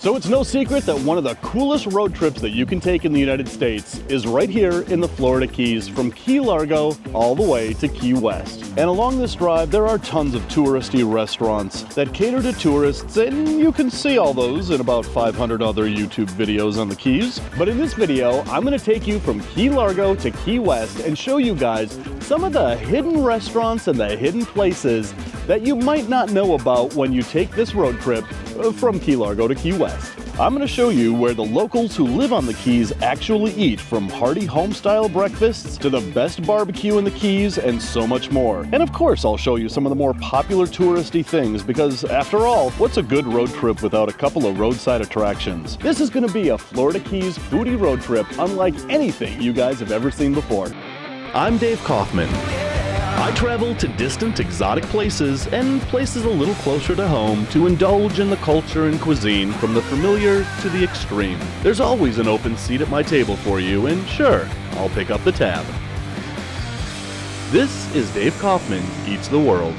So it's no secret that one of the coolest road trips that you can take in the United States is right here in the Florida Keys, from Key Largo all the way to Key West. And along this drive, there are tons of touristy restaurants that cater to tourists, and you can see all those in about 500 other YouTube videos on the Keys. But in this video, I'm gonna take you from Key Largo to Key West and show you guys some of the hidden restaurants and the hidden places that you might not know about when you take this road trip from Key Largo to Key West. I'm going to show you where the locals who live on the Keys actually eat, from hearty home-style breakfasts to the best barbecue in the Keys and so much more. And of course, I'll show you some of the more popular touristy things, because after all, what's a good road trip without a couple of roadside attractions? This is going to be a Florida Keys foodie road trip unlike anything you guys have ever seen before. I'm Dave Kaufman. I travel to distant, exotic places and places a little closer to home to indulge in the culture and cuisine, from the familiar to the extreme. There's always an open seat at my table for you, and sure, I'll pick up the tab. This is Dave Kaufman Eats the World.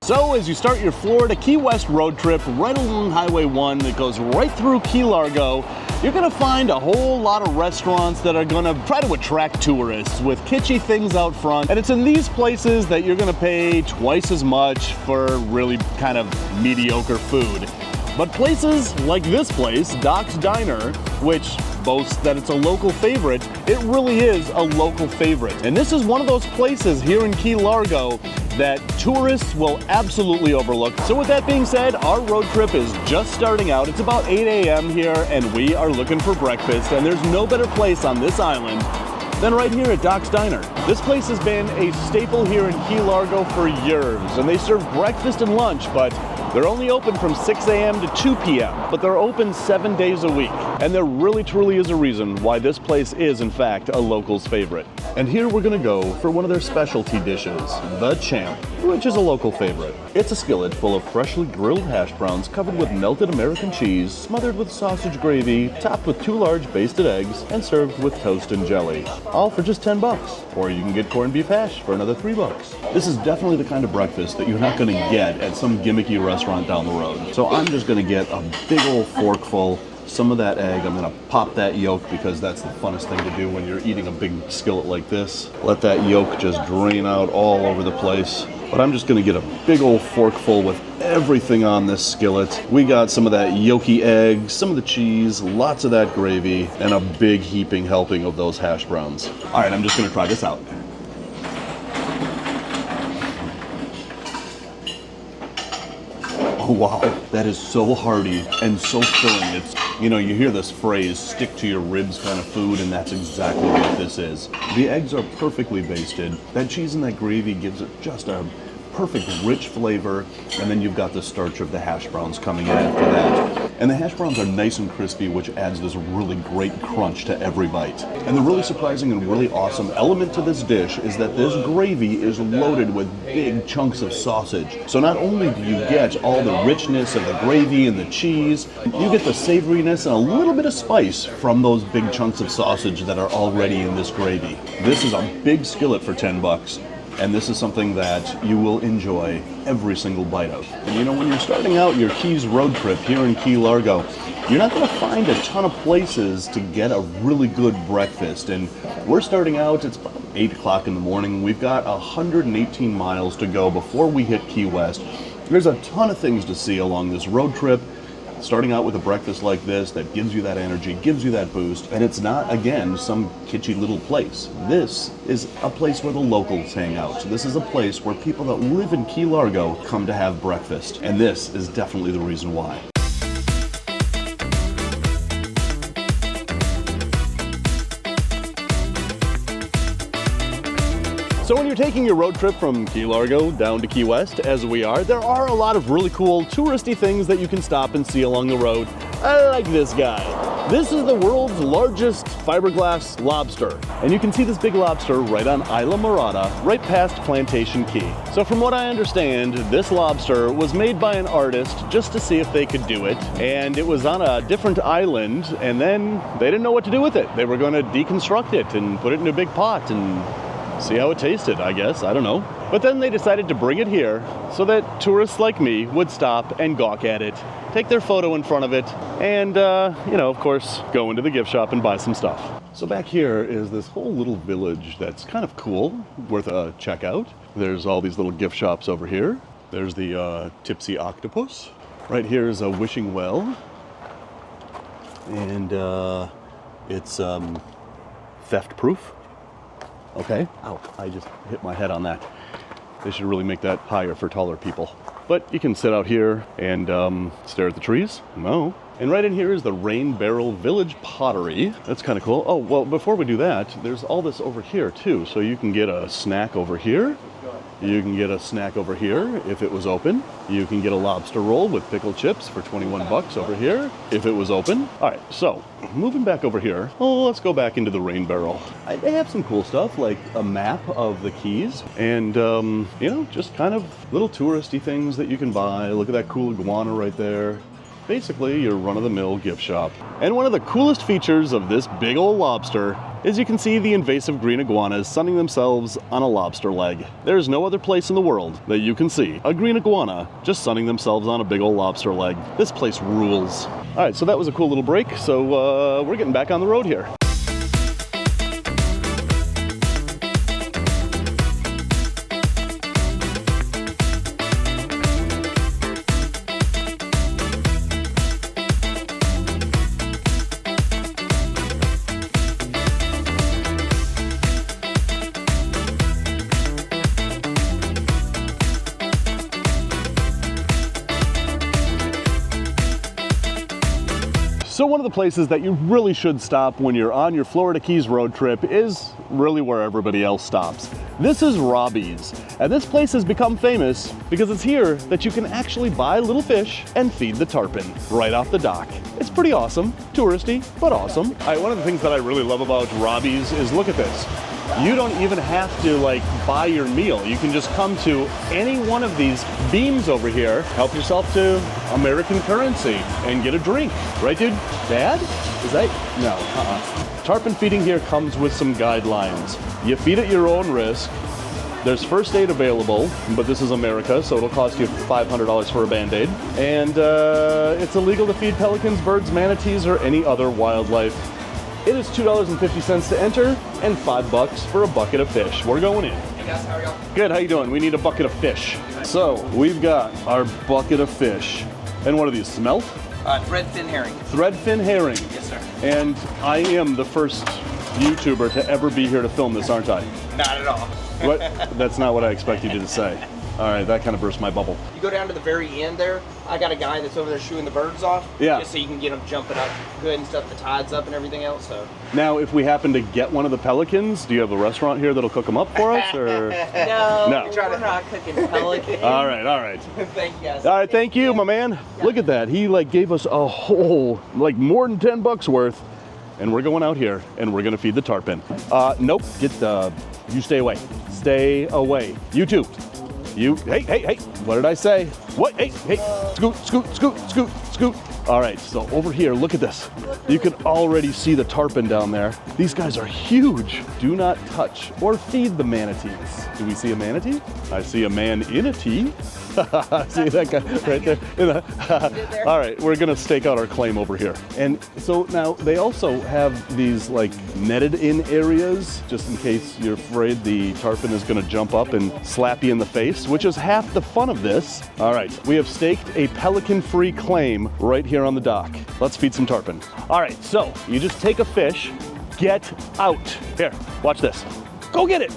So as you start your Florida Key West road trip right along Highway 1 that goes right through Key Largo, you're gonna find a whole lot of restaurants that are gonna try to attract tourists with kitschy things out front. And it's in these places that you're gonna pay twice as much for really kind of mediocre food. But places like this place, Doc's Diner, which boasts that it's a local favorite, it really is a local favorite. And this is one of those places here in Key Largo that tourists will absolutely overlook. So with that being said, our road trip is just starting out. It's about 8 a.m. here, and we are looking for breakfast, and there's no better place on this island than right here at Doc's Diner. This place has been a staple here in Key Largo for years, and they serve breakfast and lunch, but they're only open from 6 a.m. to 2 p.m., but they're open 7 days a week. And there really truly is a reason why this place is, in fact, a local's favorite. And here we're gonna go for one of their specialty dishes, the Champ, which is a local favorite. It's a skillet full of freshly grilled hash browns covered with melted American cheese, smothered with sausage gravy, topped with 2 large basted eggs, and served with toast and jelly. All for just 10 bucks. Or you can get corned beef hash for another 3 bucks. This is definitely the kind of breakfast that you're not gonna get at some gimmicky restaurant down the road. So I'm just gonna get a big old forkful, some of that egg. I'm gonna pop that yolk because that's the funnest thing to do when you're eating a big skillet like this. Let that yolk just drain out all over the place. But I'm just gonna get a big old forkful with everything on this skillet. We got some of that yolky egg, some of the cheese, lots of that gravy, and a big heaping helping of those hash browns. All right, I'm just gonna try this out. Oh wow, that is so hearty and so filling. It's, you know, you hear this phrase, stick to your ribs kind of food, and that's exactly what this is. The eggs are perfectly basted. That cheese and that gravy gives it just a perfect rich flavor, and then you've got the starch of the hash browns coming in after that. And the hash browns are nice and crispy, which adds this really great crunch to every bite. And the really surprising and really awesome element to this dish is that this gravy is loaded with big chunks of sausage. So not only do you get all the richness of the gravy and the cheese, you get the savoriness and a little bit of spice from those big chunks of sausage that are already in this gravy. This is a big skillet for 10 bucks. And this is something that you will enjoy every single bite of. And you know, when you're starting out your Keys road trip here in Key Largo, you're not gonna find a ton of places to get a really good breakfast. And we're starting out, it's about 8 o'clock in the morning. We've got 118 miles to go before we hit Key West. There's a ton of things to see along this road trip. Starting out with a breakfast like this that gives you that energy, gives you that boost, and it's not, again, some kitschy little place. This is a place where the locals hang out. This is a place where people that live in Key Largo come to have breakfast, and this is definitely the reason why. So when you're taking your road trip from Key Largo down to Key West, as we are, there are a lot of really cool touristy things that you can stop and see along the road. I like this guy. This is the world's largest fiberglass lobster. And you can see this big lobster right on Isla Morada, right past Plantation Key. So from what I understand, this lobster was made by an artist just to see if they could do it. And it was on a different island, and then they didn't know what to do with it. They were gonna deconstruct it and put it in a big pot and see how it tasted, I guess. I don't know. But then they decided to bring it here so that tourists like me would stop and gawk at it, take their photo in front of it, and, you know, of course, go into the gift shop and buy some stuff. So back here is this whole little village that's kind of cool, worth a check out. There's all these little gift shops over here. There's the Tipsy Octopus. Right here is a wishing well. And it's theft proof. Okay. Ow, I just hit my head on that. They should really make that higher for taller people. But you can sit out here and stare at the trees. No. And right in here is the Rain Barrel Village Pottery. That's kind of cool. Oh, well, before we do that, there's all this over here too. So you can get a snack over here. You can get a snack over here if it was open. You can get a lobster roll with pickled chips for 21 bucks over here if it was open. All right, so moving back over here, let's go back into the Rain Barrel. They have some cool stuff like a map of the Keys and, you know, just kind of little touristy things that you can buy. Look at that cool iguana right there. Basically, your run-of-the-mill gift shop. And one of the coolest features of this big old lobster is you can see the invasive green iguanas sunning themselves on a lobster leg. There's no other place in the world that you can see a green iguana just sunning themselves on a big old lobster leg. This place rules. All right, so that was a cool little break. So we're getting back on the road here. So one of the places that you really should stop when you're on your Florida Keys road trip is really where everybody else stops. This is Robbie's, and this place has become famous because it's here that you can actually buy little fish and feed the tarpon right off the dock. It's pretty awesome, touristy, but awesome. All right, one of the things that I really love about Robbie's is look at this. You don't even have to like buy your meal. You can just come to any one of these beams over here, help yourself to American currency and get a drink. Right, dude? Dad? Is that? No, Tarpon feeding here comes with some guidelines. You feed at your own risk. There's first aid available, but this is America, so it'll cost you $500 for a Band-Aid. And it's illegal to feed pelicans, birds, manatees, or any other wildlife. It is $2.50 to enter and $5 for a bucket of fish. We're going in. Hey guys, how are y'all? Good, how you doing? We need a bucket of fish. So we've got our bucket of fish. And what are these, smelt? Threadfin herring. Threadfin herring. Yes, sir. And I am the first YouTuber to ever be here to film this, aren't I? Not at all. What? That's not what I expected you to say. All right, that kind of burst my bubble. You go down to the very end there, I got a guy that's over there shooing the birds off. Yeah. Just so you can get them jumping up good and stuff, the tides up and everything else. So. Now, if we happen to get one of the pelicans, do you have a restaurant here that'll cook them up for us? Or? No, we're not cooking pelicans. All right. Thank you guys. All right, thank you, my man. Look at that. He like gave us a whole, like more than 10 bucks worth. And we're going out here and we're gonna feed the tarpon. Nope, you stay away. Stay away. You too. Hey, what did I say? What, hey, scoot. All right, so over here, look at this. You can already see the tarpon down there. These guys are huge. Do not touch or feed the manatees. Do we see a manatee? I see a man in a tee. See that guy right there? All right, we're gonna stake out our claim over here. And so now they also have these like netted in areas, just in case you're afraid the tarpon is gonna jump up and slap you in the face, which is half the fun of this. All right, we have staked a pelican-free claim right here on the dock. Let's feed some tarpon. All right, so you just take a fish, get out. Here, watch this. Go get it.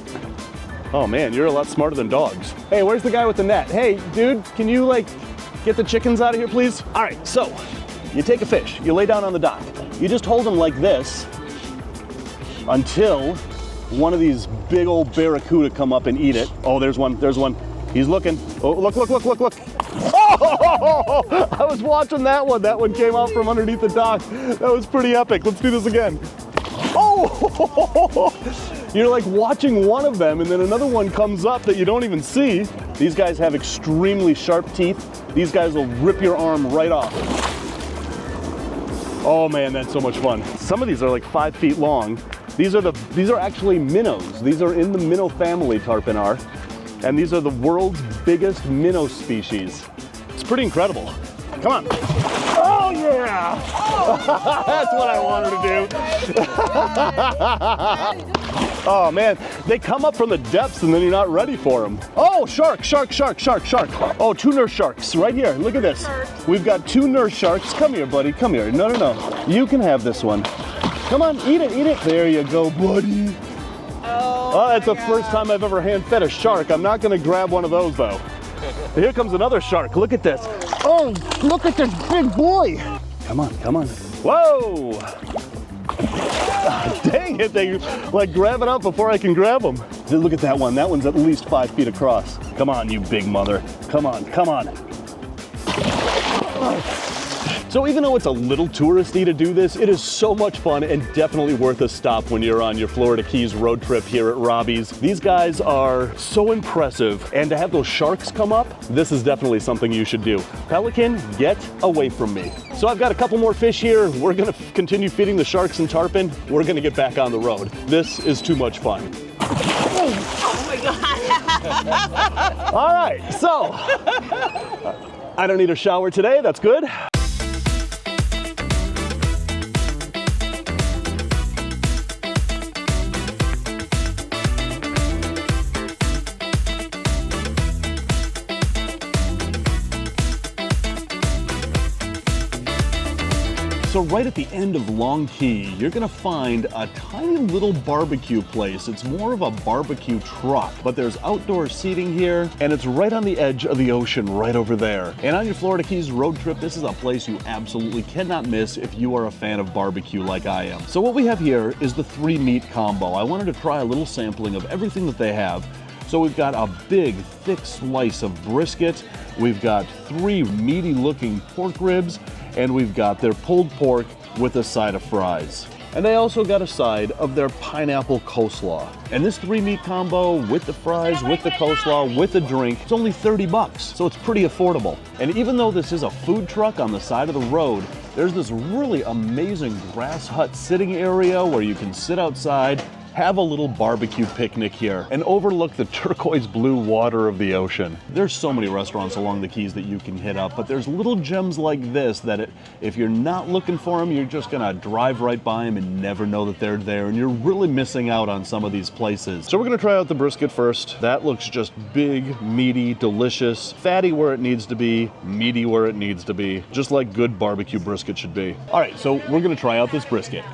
Oh man, you're a lot smarter than dogs. Hey, where's the guy with the net? Hey, dude, can you like get the chickens out of here, please? All right, so you take a fish, you lay down on the dock. You just hold him like this until one of these big old barracuda come up and eat it. Oh, there's one. He's looking. Oh, look. Oh, I was watching that one. That one came out from underneath the dock. That was pretty epic. Let's do this again. Oh, you're like watching one of them and then another one comes up that you don't even see. These guys have extremely sharp teeth. These guys will rip your arm right off. Oh man, that's so much fun. Some of these are like 5 feet long These are actually minnows. These are in the minnow family, tarpon are. And these are the world's biggest minnow species. It's pretty incredible. Come on. Oh yeah! That's what I wanted to do. Oh man, they come up from the depths and then you're not ready for them. Oh, shark, shark, shark, shark, shark. Oh, 2 nurse sharks right here. Look at this. We've got 2 nurse sharks. Come here, buddy, come here. No, no, no. You can have this one. Come on, eat it, eat it. There you go, buddy. Oh, that's the first time I've ever hand fed a shark. I'm not gonna grab one of those though. Here comes another shark. Look at this. Oh, look at this big boy. Come on, come on. Whoa. Dang it, they like grab it up before I can grab them. Look at that one. That one's at least 5 feet across. Come on, you big mother. Come on, come on. So even though it's a little touristy to do this, it is so much fun and definitely worth a stop when you're on your Florida Keys road trip here at Robbie's. These guys are so impressive, and to have those sharks come up, this is definitely something you should do. Pelican, get away from me. So I've got a couple more fish here. We're gonna continue feeding the sharks and tarpon. We're gonna get back on the road. This is too much fun. Oh my God. All right, so I don't need a shower today, that's good. So right at the end of Long Key, you're gonna find a tiny little barbecue place. It's more of a barbecue truck, but there's outdoor seating here, and it's right on the edge of the ocean right over there. And on your Florida Keys road trip, this is a place you absolutely cannot miss if you are a fan of barbecue like I am. So what we have here is the 3-meat combo. I wanted to try a little sampling of everything that they have. So we've got a big, thick slice of brisket. We've got 3 meaty looking pork ribs, and we've got their pulled pork with a side of fries. And they also got a side of their pineapple coleslaw. And this 3-meat combo with the fries, with the coleslaw, with the drink, it's only 30 bucks, so it's pretty affordable. And even though this is a food truck on the side of the road, there's this really amazing grass hut sitting area where you can sit outside, have a little barbecue picnic here, and overlook the turquoise blue water of the ocean. There's so many restaurants along the Keys that you can hit up, but there's little gems like this that if you're not looking for them, you're just gonna drive right by them and never know that they're there, and you're really missing out on some of these places. So we're gonna try out the brisket first. That looks just big, meaty, delicious, fatty where it needs to be, meaty where it needs to be, just like good barbecue brisket should be. All right, so we're gonna try out this brisket.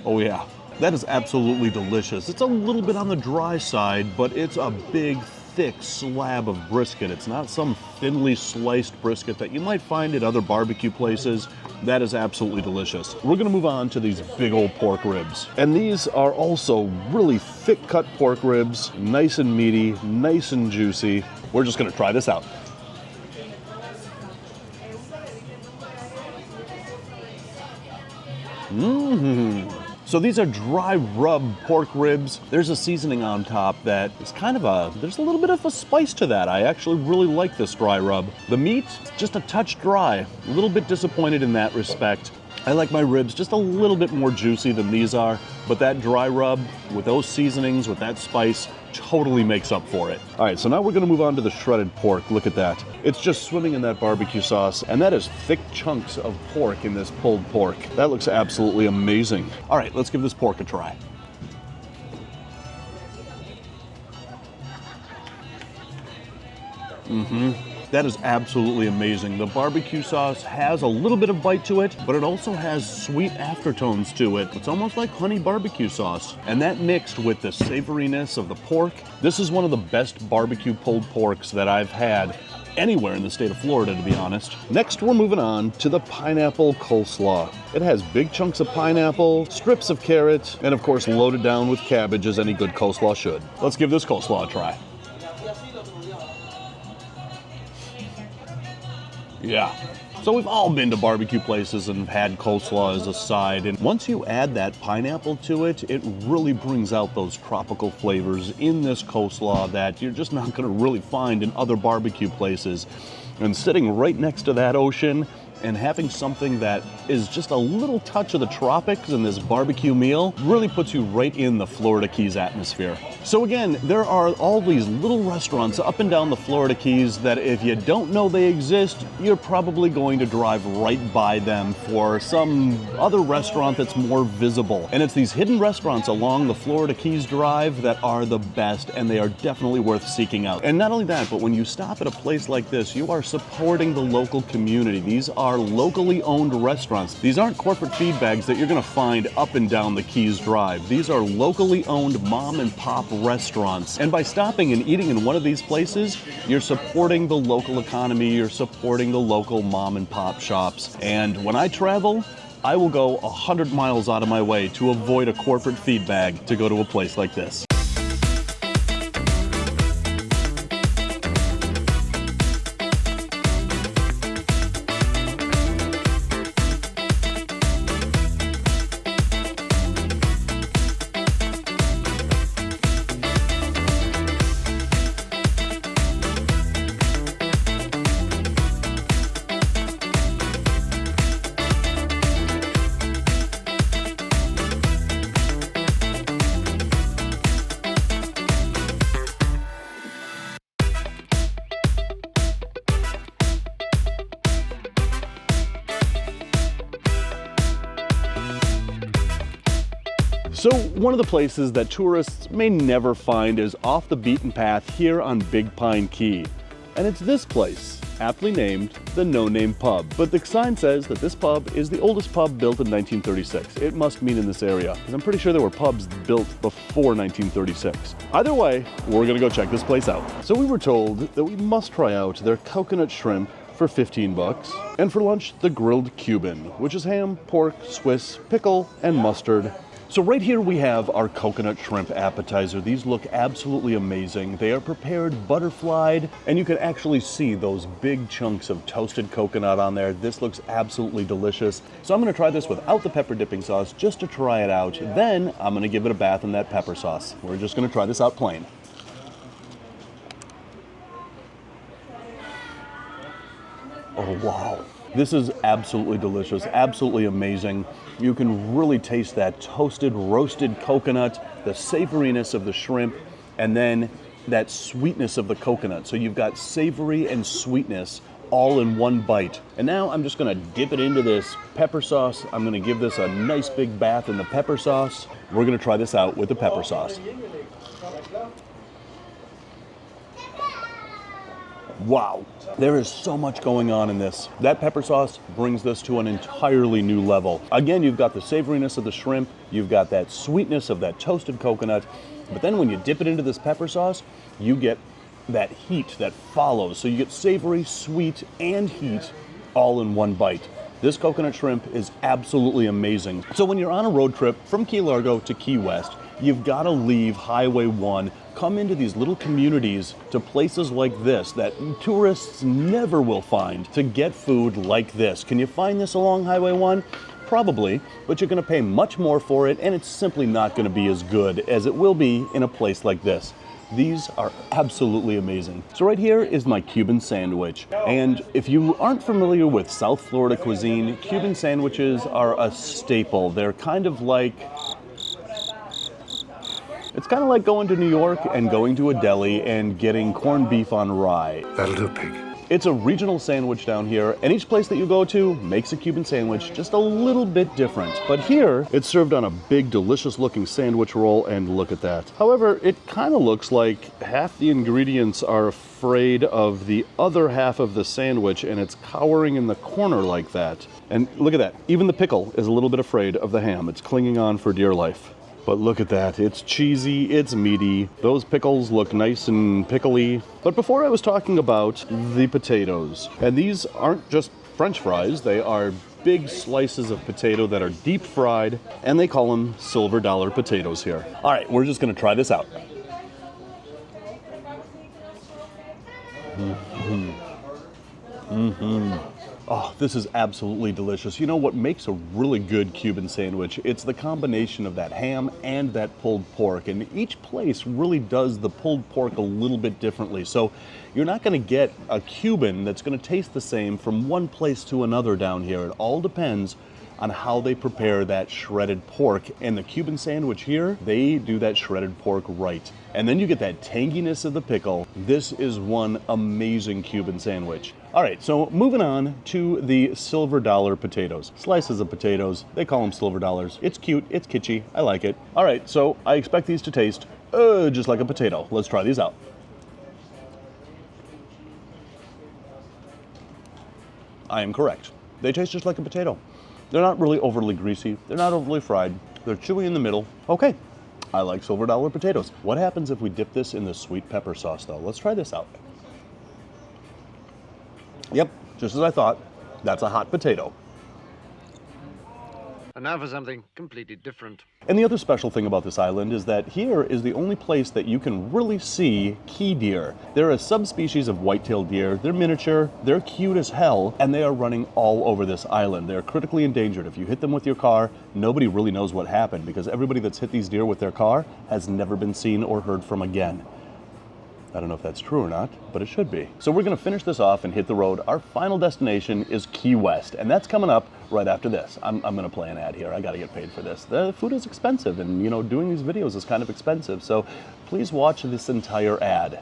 Oh yeah, that is absolutely delicious. It's a little bit on the dry side, but it's a big, thick slab of brisket. It's not some thinly sliced brisket that you might find at other barbecue places. That is absolutely delicious. We're gonna move on to these big old pork ribs. And these are also really thick cut pork ribs, nice and meaty, nice and juicy. We're just gonna try this out. So these are dry rub pork ribs. There's a seasoning on top that is kind of there's a little bit of a spice to that. I actually really like this dry rub. The meat, just a touch dry. A little bit disappointed in that respect. I like my ribs just a little bit more juicy than these are, but that dry rub with those seasonings, with that spice, totally makes up for it. All right, so now we're gonna move on to the shredded pork. Look at that. It's just swimming in that barbecue sauce, and that is thick chunks of pork in this pulled pork. That looks absolutely amazing. All right, let's give this pork a try. That is absolutely amazing. The barbecue sauce has a little bit of bite to it, but it also has sweet aftertones to it. It's almost like honey barbecue sauce. And that mixed with the savoriness of the pork, this is one of the best barbecue pulled porks that I've had anywhere in the state of Florida, to be honest. Next, we're moving on to the pineapple coleslaw. It has big chunks of pineapple, strips of carrot, and of course loaded down with cabbage as any good coleslaw should. Let's give this coleslaw a try. Yeah. So we've all been to barbecue places and had coleslaw as a side, and once you add that pineapple to it, it really brings out those tropical flavors in this coleslaw that you're just not gonna really find in other barbecue places. And sitting right next to that ocean, and having something that is just a little touch of the tropics in this barbecue meal really puts you right in the Florida Keys atmosphere. So again, there are all these little restaurants up and down the Florida Keys that if you don't know they exist, you're probably going to drive right by them for some other restaurant that's more visible. And it's these hidden restaurants along the Florida Keys Drive that are the best, and they are definitely worth seeking out. And not only that, but when you stop at a place like this, you are supporting the local community. These are locally owned restaurants. These aren't corporate feed bags that you're gonna find up and down the Keys Drive. These are locally owned mom and pop restaurants. And by stopping and eating in one of these places, you're supporting the local economy, you're supporting the local mom and pop shops. And when I travel, I will go 100 miles out of my way to avoid a corporate feed bag to go to a place like this. So one of the places that tourists may never find is off the beaten path here on Big Pine Key. And it's this place, aptly named the No Name Pub. But the sign says that this pub is the oldest pub built in 1936. It must mean in this area, because I'm pretty sure there were pubs built before 1936. Either way, we're gonna go check this place out. So we were told that we must try out their coconut shrimp for 15 bucks. And for lunch, the grilled Cuban, which is ham, pork, Swiss, pickle, and mustard. So right here we have our coconut shrimp appetizer. These look absolutely amazing. They are prepared butterflied, and you can actually see those big chunks of toasted coconut on there. This looks absolutely delicious. So I'm gonna try this without the pepper dipping sauce just to try it out. Then I'm gonna give it a bath in that pepper sauce. We're just gonna try this out plain. Oh, wow. This is absolutely delicious, absolutely amazing. You can really taste that toasted, roasted coconut, the savoriness of the shrimp, and then that sweetness of the coconut. So you've got savory and sweetness all in one bite. And now I'm just gonna dip it into this pepper sauce. I'm gonna give this a nice big bath in the pepper sauce. We're gonna try this out with the pepper sauce. Wow, there is so much going on in this. That pepper sauce brings this to an entirely new level. Again, you've got the savoriness of the shrimp, you've got that sweetness of that toasted coconut, but then when you dip it into this pepper sauce, you get that heat that follows. So you get savory, sweet, and heat all in one bite. This coconut shrimp is absolutely amazing. So when you're on a road trip from Key Largo to Key West, you've got to leave Highway 1, come into these little communities to places like this that tourists never will find to get food like this. Can you find this along Highway 1? Probably, but you're going to pay much more for it, and it's simply not going to be as good as it will be in a place like this. These are absolutely amazing. So right here is my Cuban sandwich. And if you aren't familiar with South Florida cuisine, Cuban sandwiches are a staple. They're kind of like, it's kind of like going to New York and going to a deli and getting corned beef on rye. That'll do, pig. It's a regional sandwich down here, and each place that you go to makes a Cuban sandwich just a little bit different. But here, it's served on a big, delicious-looking sandwich roll, and look at that. However, it kind of looks like half the ingredients are afraid of the other half of the sandwich, and it's cowering in the corner like that. And look at that. Even the pickle is a little bit afraid of the ham. It's clinging on for dear life. But look at that, it's cheesy, it's meaty. Those pickles look nice and pickly. But before I was talking about the potatoes, and these aren't just French fries, they are big slices of potato that are deep fried, and they call them silver dollar potatoes here. All right, we're just gonna try this out. Oh, this is absolutely delicious. You know what makes a really good Cuban sandwich? It's the combination of that ham and that pulled pork. And each place really does the pulled pork a little bit differently. So you're not going to get a Cuban that's going to taste the same from one place to another down here. It all depends on how they prepare that shredded pork. And the Cuban sandwich here, they do that shredded pork right. And then you get that tanginess of the pickle. This is one amazing Cuban sandwich. All right, so moving on to the silver dollar potatoes. Slices of potatoes, they call them silver dollars. It's cute, it's kitschy, I like it. All right, so I expect these to taste just like a potato. Let's try these out. I am correct. They taste just like a potato. They're not really overly greasy. They're not overly fried. They're chewy in the middle. Okay, I like silver dollar potatoes. What happens if we dip this in the sweet pepper sauce though? Let's try this out. Yep, just as I thought, that's a hot potato. And now for something completely different. And the other special thing about this island is that here is the only place that you can really see key deer. They're a subspecies of white-tailed deer. They're miniature, they're cute as hell, and they are running all over this island. They're critically endangered. If you hit them with your car, nobody really knows what happened because everybody that's hit these deer with their car has never been seen or heard from again. I don't know if that's true or not, but it should be. So we're gonna finish this off and hit the road. Our final destination is Key West, and that's coming up right after this. I'm gonna play an ad here. I gotta get paid for this. The food is expensive, and you know, doing these videos is kind of expensive, so please watch this entire ad.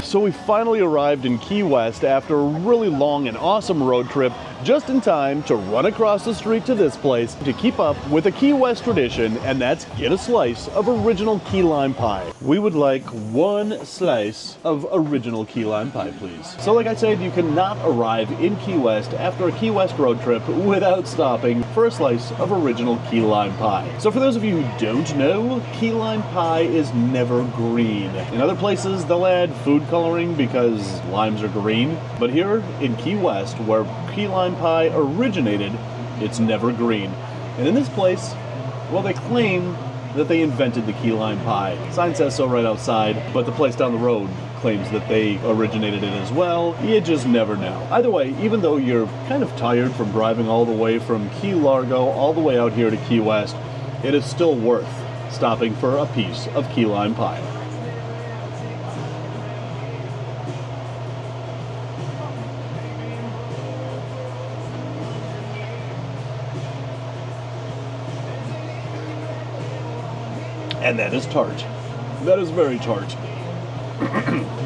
So we finally arrived in Key West after a really long and awesome road trip, just in time to run across the street to this place to keep up with a Key West tradition, and that's get a slice of original key lime pie. We would like one slice of original key lime pie, please. So like I said, you cannot arrive in Key West after a Key West road trip without stopping for a slice of original key lime pie. So for those of you who don't know, key lime pie is never green. In other places, they'll add food coloring because limes are green, but here in Key West, where key lime pie originated, it's never green. And in this place, well, they claim that they invented the key lime pie. Sign says so right outside, but the place down the road claims that they originated it as well. You just never know. Either way, even though you're kind of tired from driving all the way from Key Largo all the way out here to Key West, it is still worth stopping for a piece of key lime pie. And that is tart. That is very tart.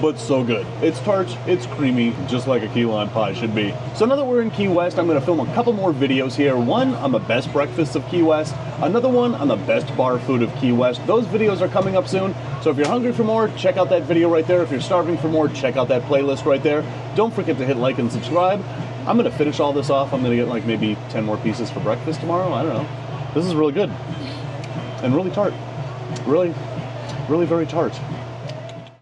But so good. It's tart, it's creamy, just like a key lime pie should be. So now that we're in Key West, I'm gonna film a couple more videos here. One on the best breakfasts of Key West, another one on the best bar food of Key West. Those videos are coming up soon, so if you're hungry for more, check out that video right there. If you're starving for more, check out that playlist right there. Don't forget to hit like and subscribe. I'm gonna finish all this off. I'm gonna get like maybe 10 more pieces for breakfast tomorrow. I don't know. This is really good. And really tart. Really, really very tart.